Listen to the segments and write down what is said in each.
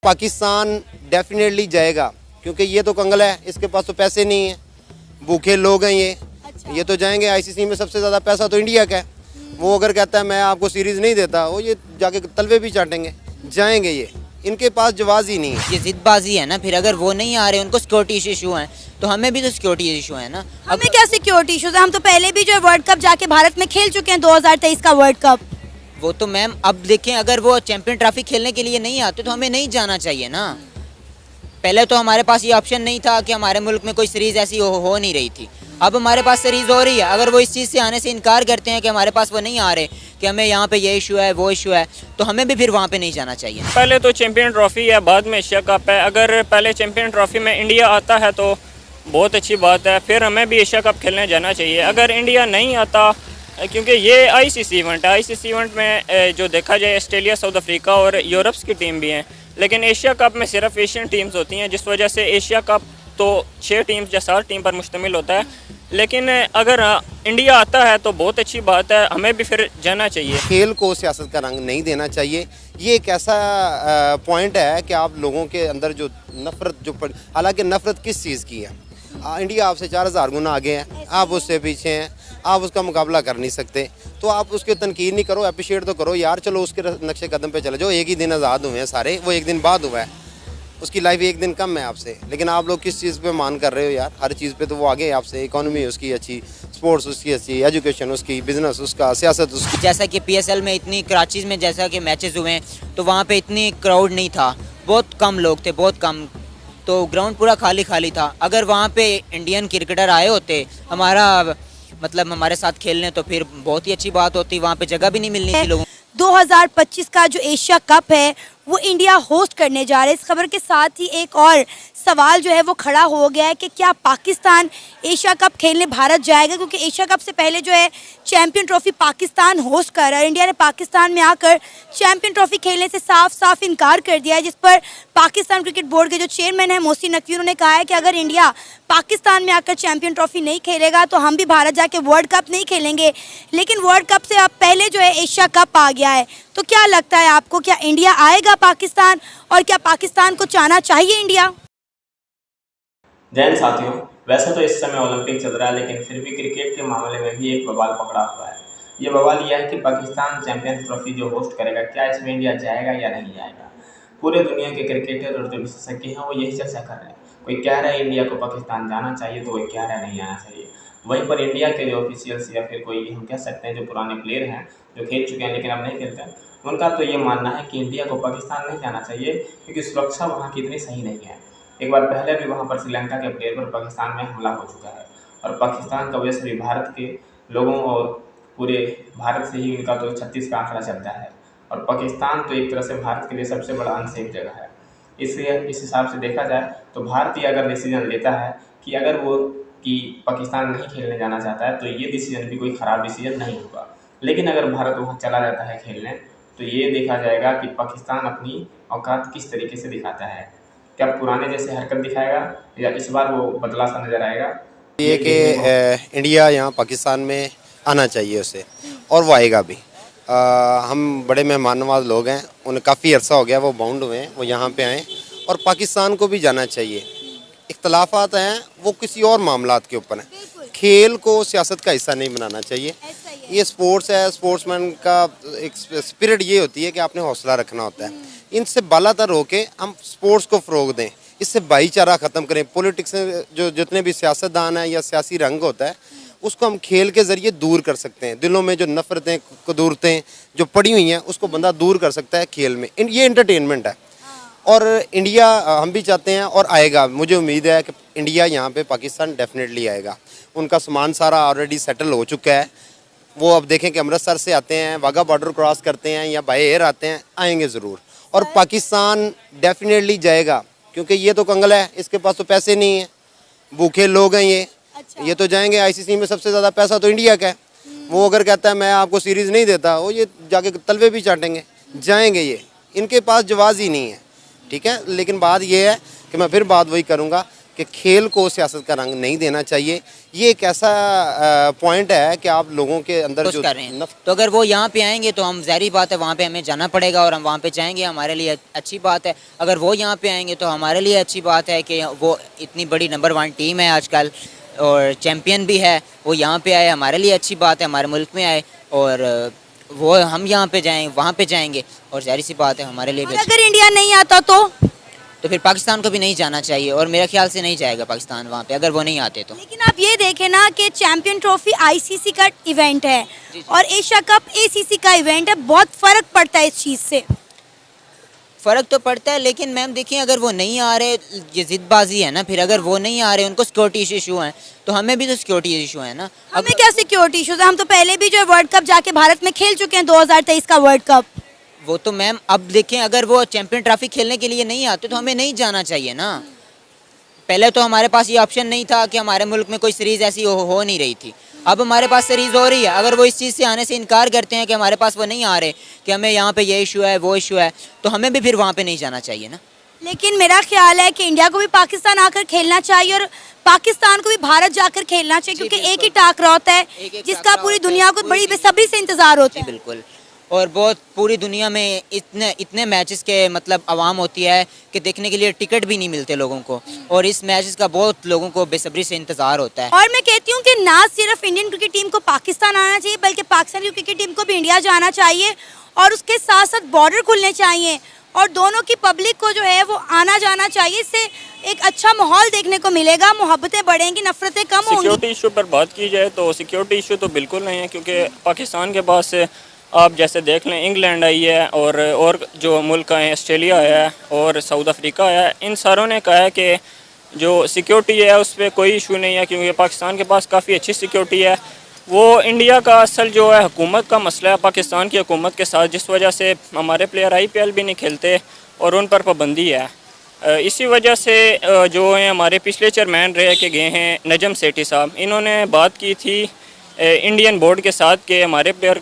Pakistan definitely जाएगा, क्योंकि ये तो कंगल है, इसके पास तो पैसे नहीं है, भूखे लोग हैं ये तो जाएंगे। आईसीसी में सबसे ज़्यादा पैसा तो इंडिया का है। वो अगर कहता है मैं आपको सीरीज़ नहीं देता, वो ये जाके तलवे भी चाटेंगे, जाएंगे ये, इनके पास जवाब ही नहीं है। ये जिदबाजी है ना, फिर अगर वो नहीं आ रहे, उनको सिक्योरिटी इशू है, तो हमें भी तो सिक्योरिटी इशू है ना। हमें क्या सिक्योरिटी इशूज है? हम तो पहले भी जो है वर्ल्ड कप जाके भारत में खेल चुके हैं, 2023 का वर्ल्ड कप। वो तो मैम अब देखें, अगर वो चैंपियन ट्रॉफी खेलने के लिए नहीं आते तो हमें नहीं जाना चाहिए ना। पहले तो हमारे पास ये ऑप्शन नहीं था कि हमारे मुल्क में कोई सीरीज़ ऐसी हो नहीं रही थी। अब हमारे पास सीरीज़ हो रही है। अगर वो इस चीज़ से आने से इनकार करते हैं कि हमारे पास वो नहीं आ रहे, कि हमें यहाँ पे ये इशू है वो इशू है, तो हमें भी फिर वहाँ पे नहीं जाना चाहिए। पहले तो चैंपियन ट्रॉफी है, बाद में एशिया कप है। अगर पहले चैंपियन ट्रॉफी में इंडिया आता है तो बहुत अच्छी बात है, फिर हमें भी एशिया कप खेलने जाना चाहिए। अगर इंडिया नहीं आता, क्योंकि ये आईसीसी इवेंट है, आईसीसी इवेंट में जो देखा जाए ऑस्ट्रेलिया, साउथ अफ्रीका और यूरोप्स की टीम भी हैं, लेकिन एशिया कप में सिर्फ एशियन टीम्स होती हैं, जिस वजह से एशिया कप तो 6 टीम्स या 7 टीम पर मुश्तमिल होता है। लेकिन अगर इंडिया आता है तो बहुत अच्छी बात है, हमें भी फिर जाना चाहिए। खेल को सियासत का रंग नहीं देना चाहिए। ये एक ऐसा पॉइंट है कि आप लोगों के अंदर जो नफरत हालांकि नफरत किस चीज़ की है, इंडिया आपसे 4000 गुना आगे है, आप उससे पीछे हैं, आप उसका मुकाबला कर नहीं सकते, तो आप उसके तनकीद नहीं करो, अप्रिशिएट तो करो यार, चलो उसके नक्शे कदम पे चले जाओ। एक ही दिन आज़ाद हुए हैं सारे, वो एक दिन बाद हुआ है, उसकी लाइफ एक दिन कम है आपसे, लेकिन आप लोग किस चीज़ पे मान कर रहे हो यार? हर चीज़ पे तो वो आगे है आपसे। इकोनॉमी उसकी अच्छी, स्पोर्ट्स उसकी अच्छी, एजुकेशन उसकी, बिजनेस उसका, सियासत उसकी। जैसा कि पीएसएल में इतनी कराची में जैसा कि मैचेस हुए तो वहाँ पे इतनी क्राउड नहीं था, बहुत कम लोग थे, बहुत कम, तो ग्राउंड पूरा खाली खाली था। अगर वहाँ पे इंडियन क्रिकेटर आए होते हमारे साथ खेलने, तो फिर बहुत ही अच्छी बात होती। वहाँ पे जगह भी नहीं मिलनी थी लोगों। 2025 का जो एशिया कप है वो इंडिया होस्ट करने जा रहे हैं। इस खबर के साथ ही एक और सवाल जो है वो खड़ा हो गया है कि क्या पाकिस्तान एशिया कप खेलने भारत जाएगा, क्योंकि एशिया कप से पहले जो है चैंपियन ट्रॉफी पाकिस्तान होस्ट कर रहा है। इंडिया ने पाकिस्तान में आकर चैंपियन ट्रॉफी खेलने से साफ साफ इनकार कर दिया है, जिस पर पाकिस्तान क्रिकेट बोर्ड के जो चेयरमैन है मोहसिन नकवी, उन्होंने कहा है कि अगर इंडिया पाकिस्तान में आकर चैंपियन ट्रॉफी नहीं खेलेगा तो हम भी भारत जाके वर्ल्ड कप नहीं खेलेंगे। लेकिन वर्ल्ड कप से अब पहले जो है एशिया कप आ गया है, तो क्या लगता है आपको, क्या इंडिया आएगा पाकिस्तान, और क्या पाकिस्तान को चाहना चाहिए इंडिया? जय हिंद साथियों, वैसे तो इस समय ओलंपिक चल रहा है, लेकिन फिर भी क्रिकेट के मामले में भी एक बवाल पकड़ा हुआ है। ये बवाल यह है कि पाकिस्तान चैंपियंस ट्रॉफी जो होस्ट करेगा, क्या इसमें इंडिया जाएगा या नहीं जाएगा। पूरे दुनिया के क्रिकेटर और जो विशेषज्ञ हैं वो यही चर्चा कर रहे हैं। कोई कह रहा है इंडिया को पाकिस्तान जाना चाहिए, तो कोई कह रहा है नहीं आना चाहिए। वहीं पर इंडिया के जो ऑफिशियल्स या फिर कोई हम कह सकते हैं जो पुराने प्लेयर हैं, जो खेल चुके हैं लेकिन अब नहीं खेलते हैं, उनका तो ये मानना है कि इंडिया को पाकिस्तान नहीं जाना चाहिए, क्योंकि सुरक्षा वहाँ की इतनी सही नहीं है। एक बार पहले भी वहाँ पर श्रीलंका के प्लेयर पर पाकिस्तान में हमला हो चुका है, और पाकिस्तान का वैसे भी भारत के लोगों और पूरे भारत से ही उनका तो 36 का आंकड़ा चलता है, और पाकिस्तान तो एक तरह से भारत के लिए सबसे बड़ा अनसेफ जगह है। इसलिए इस हिसाब से देखा जाए तो भारत ही अगर डिसीजन लेता है कि अगर वो कि पाकिस्तान नहीं खेलने जाना चाहता है, तो ये डिसीजन भी कोई ख़राब डिसीजन नहीं होगा। लेकिन अगर भारत वहाँ चला जाता है खेलने, तो ये देखा जाएगा कि पाकिस्तान अपनी औकात किस तरीके से दिखाता है। क्या पुराने जैसे हरकत दिखाएगा या इस बार वो बदला सा नज़र आएगा? ये कि इंडिया यहाँ पाकिस्तान में आना चाहिए उसे, और वो आएगा भी। हम बड़े मेहमान नवाज लोग हैं, उन्हें काफ़ी अरसा हो गया वो बाउंड हुए हैं, वो यहाँ पे आएँ, और पाकिस्तान को भी जाना चाहिए। इख्तलाफात हैं वो किसी और मामलात के ऊपर हैं, खेल को सियासत का हिस्सा नहीं बनाना चाहिए। ये स्पोर्ट्स है, स्पोर्ट्समैन का एक स्पिरिट ये होती है कि आपने हौसला रखना होता है। इनसे बालातर होके हम स्पोर्ट्स को फ़रोग दें, इससे भाईचारा ख़त्म करें। पॉलिटिक्स जो जितने भी सियासतदान हैं या सियासी रंग होता है, उसको हम खेल के ज़रिए दूर कर सकते हैं। दिलों में जो नफ़रतें, कदूरतें जो पड़ी हुई हैं, उसको बंदा दूर कर सकता है खेल में। ये एंटरटेनमेंट है, और इंडिया हम भी चाहते हैं और आएगा। मुझे उम्मीद है कि इंडिया यहाँ पे पाकिस्तान डेफिनेटली आएगा। उनका सामान सारा ऑलरेडी सेटल हो चुका है। वो अब देखें कि अमृतसर से आते हैं, वाघा बॉर्डर क्रॉस करते हैं या बाय एयर आते हैं, आएंगे ज़रूर। और पाकिस्तान डेफिनेटली जाएगा, क्योंकि ये तो कंगल है, इसके पास तो पैसे नहीं है, भूखे लोग हैं ये तो जाएंगे। आईसीसी में सबसे ज़्यादा पैसा तो इंडिया का है। वो अगर कहता है मैं आपको सीरीज़ नहीं देता, वो ये जाके तलवे भी चाटेंगे, जाएंगे ये, इनके पास जवाब ही नहीं है। ठीक है, लेकिन बात ये है कि मैं फिर बात वही करूँगा कि खेल को सियासत का रंग नहीं देना चाहिए। ये एक ऐसा पॉइंट है कि आप लोगों के अंदर कुछ जो कर रहे हैं, तो अगर वो यहाँ पे आएंगे तो हम ज़ाहिर बात है वहाँ पे हमें जाना पड़ेगा और हम वहाँ पे जाएंगे, हमारे लिए अच्छी बात है। अगर वो यहाँ पे आएंगे तो हमारे लिए अच्छी बात है कि वो इतनी बड़ी नंबर 1 टीम है आजकल और चैम्पियन भी है, वो यहाँ पे आए, हमारे लिए अच्छी बात है, हमारे मुल्क में आए और वो हम यहाँ पे जाएँ वहाँ पे जाएंगे और ज़ाहिर सी बात है हमारे लिए भी और अगर इंडिया नहीं आता तो फिर पाकिस्तान को भी नहीं जाना चाहिए और मेरे ख्याल से नहीं जाएगा पाकिस्तान वहाँ पे अगर वो नहीं आते तो। लेकिन आप ये देखें ना कि चैंपियन ट्रॉफी आईसीसी का इवेंट है और एशिया कप एसीसी का इवेंट है, बहुत फर्क पड़ता है इस चीज़ से। फ़र्क तो पड़ता है लेकिन मैम देखिए अगर वो नहीं आ रहे, ये ज़िदबाजी है ना, फिर अगर वो नहीं आ रहे, उनको सिक्योरिटी इशू हैं तो हमें भी तो सिक्योरिटी इशू है ना। हमें क्या सिक्योरिटी इशूज़ है? हम तो पहले भी जो है वर्ल्ड कप जाके भारत में खेल चुके हैं, 2023 का वर्ल्ड कप। वो तो मैम अब देखें अगर वो चैंपियन ट्रॉफी खेलने के लिए नहीं आते तो हमें नहीं जाना चाहिए ना। पहले तो हमारे पास ये ऑप्शन नहीं था कि हमारे मुल्क में कोई सीरीज़ ऐसी हो नहीं रही थी, अब हमारे पास सीरीज़ हो रही है। अगर वो इस चीज़ से आने से इनकार करते हैं कि हमारे पास वो नहीं आ रहे, कि हमें यहाँ पे ये इशू है वो इशू है, तो हमें भी फिर वहाँ पे नहीं जाना चाहिए ना। लेकिन मेरा ख्याल है कि इंडिया को भी पाकिस्तान आकर खेलना चाहिए और पाकिस्तान को भी भारत जाकर खेलना चाहिए, क्योंकि एक ही टाकरा होता है जिसका पूरी दुनिया को बड़ी बेसब्री से इंतजार होता है। बिल्कुल, और बहुत पूरी दुनिया में इतने मैचेस के मतलब आवाम होती है कि देखने के लिए टिकट भी नहीं मिलते लोगों को, और इस मैचेस का बहुत लोगों को बेसब्री से इंतज़ार होता है। और मैं कहती हूँ कि ना सिर्फ इंडियन क्रिकेट टीम को पाकिस्तान आना चाहिए, बल्कि पाकिस्तानी क्रिकेट टीम को भी इंडिया जाना चाहिए और उसके साथ साथ बॉर्डर खुलने चाहिए और दोनों की पब्लिक को जो है वो आना जाना चाहिए। इससे एक अच्छा माहौल देखने को मिलेगा, मोहब्बतें बढ़ेंगी, नफरतें कम होंगी। सिक्योरिटी इशू पर बात की जाए तो सिक्योरिटी इशू तो बिल्कुल नहीं है, क्योंकि पाकिस्तान के पास आप जैसे देख लें इंग्लैंड आई है और जो मुल्क आए हैं, ऑस्ट्रेलिया आया है और साउथ अफ्रीका आया है, इन सारों ने कहा है कि जो सिक्योरिटी है उस पर कोई इशू नहीं है, क्योंकि पाकिस्तान के पास काफ़ी अच्छी सिक्योरिटी है। वो इंडिया का असल जो है हुकूमत का मसला है पाकिस्तान की हुकूमत के साथ, जिस वजह से हमारे प्लेयर IPL भी नहीं खेलते और उन पर पाबंदी है। इसी वजह से जो है हमारे पिछले चेयरमैन रह के गए हैं नजम सेठी साहब, इन्होंने बात की थी इंडियन बोर्ड के साथ कि हमारे प्लेयर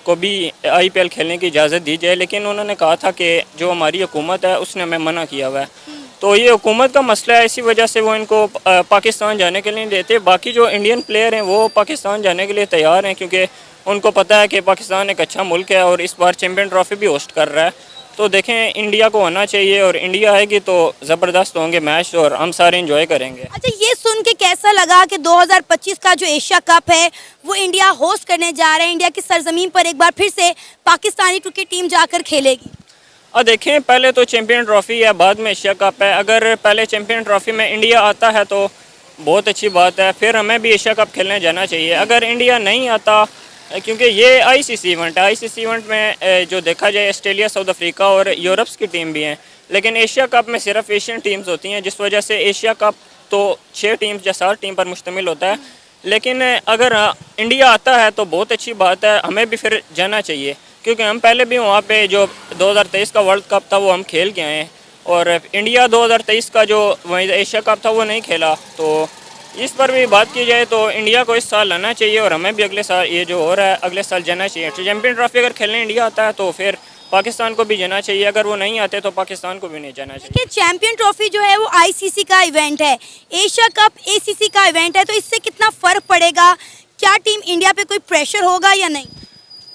को भी IPL खेलने की इजाज़त दी जाए, लेकिन उन्होंने कहा था कि जो हमारी हुकूमत है उसने हमें मना किया हुआ है। तो ये हुकूमत का मसला है, इसी वजह से वो इनको पाकिस्तान जाने के लिए नहीं देते। बाकी जो इंडियन प्लेयर हैं वो पाकिस्तान जाने के लिए तैयार हैं, क्योंकि उनको पता है कि पाकिस्तान एक अच्छा मुल्क है और इस बार चैम्पियन ट्रॉफी भी होस्ट कर रहा है। तो देखें इंडिया को आना चाहिए और इंडिया आएगी तो ज़बरदस्त होंगे मैच और हम सारे इंजॉय करेंगे। अच्छा, ये सुन के कैसा लगा कि 2025 का जो एशिया कप है वो इंडिया होस्ट करने जा रहा है, इंडिया की सरजमीन पर एक बार फिर से पाकिस्तानी क्रिकेट टीम जाकर खेलेगी? और देखें पहले तो चैम्पियन ट्रॉफी है, बाद में एशिया कप है। अगर पहले चैम्पियन ट्रॉफी में इंडिया आता है तो बहुत अच्छी बात है, फिर हमें भी एशिया कप खेलने जाना चाहिए। अगर इंडिया नहीं आता, क्योंकि ये ICC इवेंट है, ICC इवेंट में जो देखा जाए ऑस्ट्रेलिया, साउथ अफ्रीका और यूरोप्स की टीम भी हैं, लेकिन एशिया कप में सिर्फ एशियन टीम्स होती हैं, जिस वजह से एशिया कप तो 6 टीम्स या 7 टीम पर मुश्तमिल होता है। लेकिन अगर इंडिया आता है तो बहुत अच्छी बात है, हमें भी फिर जाना चाहिए, क्योंकि हम पहले भी वहाँ पे जो 2023 का वर्ल्ड कप था वो हम खेल के आए हैं और इंडिया 2023 का जो एशिया कप था वो नहीं खेला। तो इस पर भी बात की जाए तो इंडिया को इस साल आना चाहिए और हमें भी अगले साल ये जो हो रहा है अगले साल जाना चाहिए। तो चैम्पियन ट्रॉफी अगर खेलने इंडिया आता है तो फिर पाकिस्तान को भी जाना चाहिए, अगर वो नहीं आते तो पाकिस्तान को भी नहीं जाना चाहिए। चैंपियन ट्रॉफी जो है वो ICC का इवेंट है, एशिया कप ACC का इवेंट है, तो इससे कितना फ़र्क पड़ेगा? क्या टीम इंडिया पे कोई प्रेशर होगा या नहीं?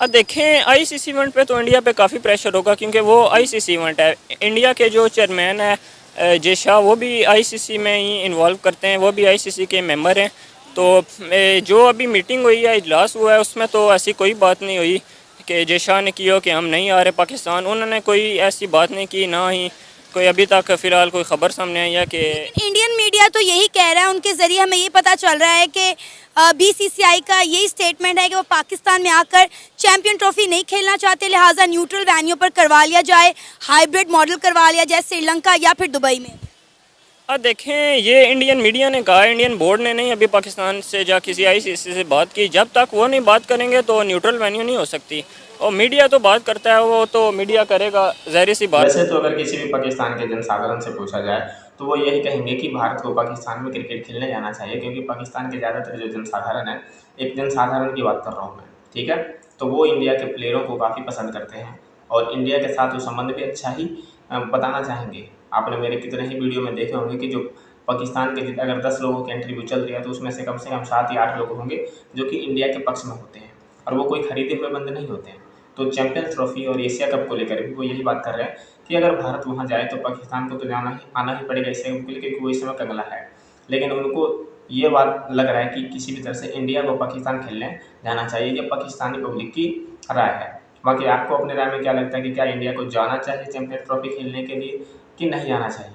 अब देखें ICC इवेंट पे तो इंडिया पे काफ़ी प्रेशर होगा, क्योंकि वो ICC इवेंट है। इंडिया के जो चेयरमैन है जय शाह, वो भी ICC में ही इन्वॉल्व करते हैं, वो भी ICC के मेंबर हैं। तो जो अभी मीटिंग हुई है, इजलास हुआ है, उसमें तो ऐसी कोई बात नहीं हुई कि जय शाह ने की हो कि हम नहीं आ रहे पाकिस्तान। उन्होंने कोई ऐसी बात नहीं की, ना ही कोई अभी तक फ़िलहाल कोई ख़बर सामने आई है कि इंडियन मीडिया तो यही कह रहा है, उनके ज़रिए हमें ये पता चल रहा है कि BCCI का यही स्टेटमेंट है कि वो पाकिस्तान में आकर चैंपियन ट्रॉफी नहीं खेलना चाहते, लिहाजा न्यूट्रल वेन्यू पर करवा लिया जाए, हाइब्रिड मॉडल करवा लिया जाए श्रीलंका या फिर दुबई में। अब देखें ये इंडियन मीडिया ने कहा, इंडियन बोर्ड ने नहीं अभी पाकिस्तान से जा किसी ICC से बात की। जब तक वो नहीं बात करेंगे तो न्यूट्रल वेन्यू नहीं हो सकती, और मीडिया तो बात करता है, वो तो मीडिया करेगा, ज़ाहिर सी बात। वैसे तो अगर किसी भी पाकिस्तान के जनसाधारण से पूछा जाए तो वो यही कहेंगे कि भारत को पाकिस्तान में क्रिकेट खेलने जाना चाहिए, क्योंकि पाकिस्तान के ज़्यादातर जो जनसाधारण है, एक जनसाधारण की बात कर रहा हूँ मैं, ठीक है, तो वो इंडिया के प्लेयरों को काफ़ी पसंद करते हैं और इंडिया के साथ वो संबंध भी अच्छा ही बताना चाहेंगे। आपने मेरे कितने ही वीडियो में देखे होंगे कि जो पाकिस्तान के अगर 10 लोगों की इंटरव्यू चल रही है तो उसमें से कम 7 या 8 लोग होंगे जो कि इंडिया के पक्ष में होते हैं, और वो कोई खरीदे हुए बंदे नहीं होते हैं। तो चैंपियंस ट्रॉफी और एशिया कप को लेकर भी वो यही बात कर रहे हैं कि अगर भारत वहाँ जाए तो पाकिस्तान को तो आना ही पड़ेगा एशिया कप के लिए, क्योंकि वो इस समय कंगला है। लेकिन उनको ये बात लग रहा है कि किसी भी तरह से इंडिया को पाकिस्तान खेलने जाना चाहिए, ये पाकिस्तानी पब्लिक की राय है। बाकी आपको अपने राय में क्या लगता है कि क्या इंडिया को जाना चाहिए चैंपियंस ट्रॉफी खेलने के लिए कि नहीं आना चाहिए?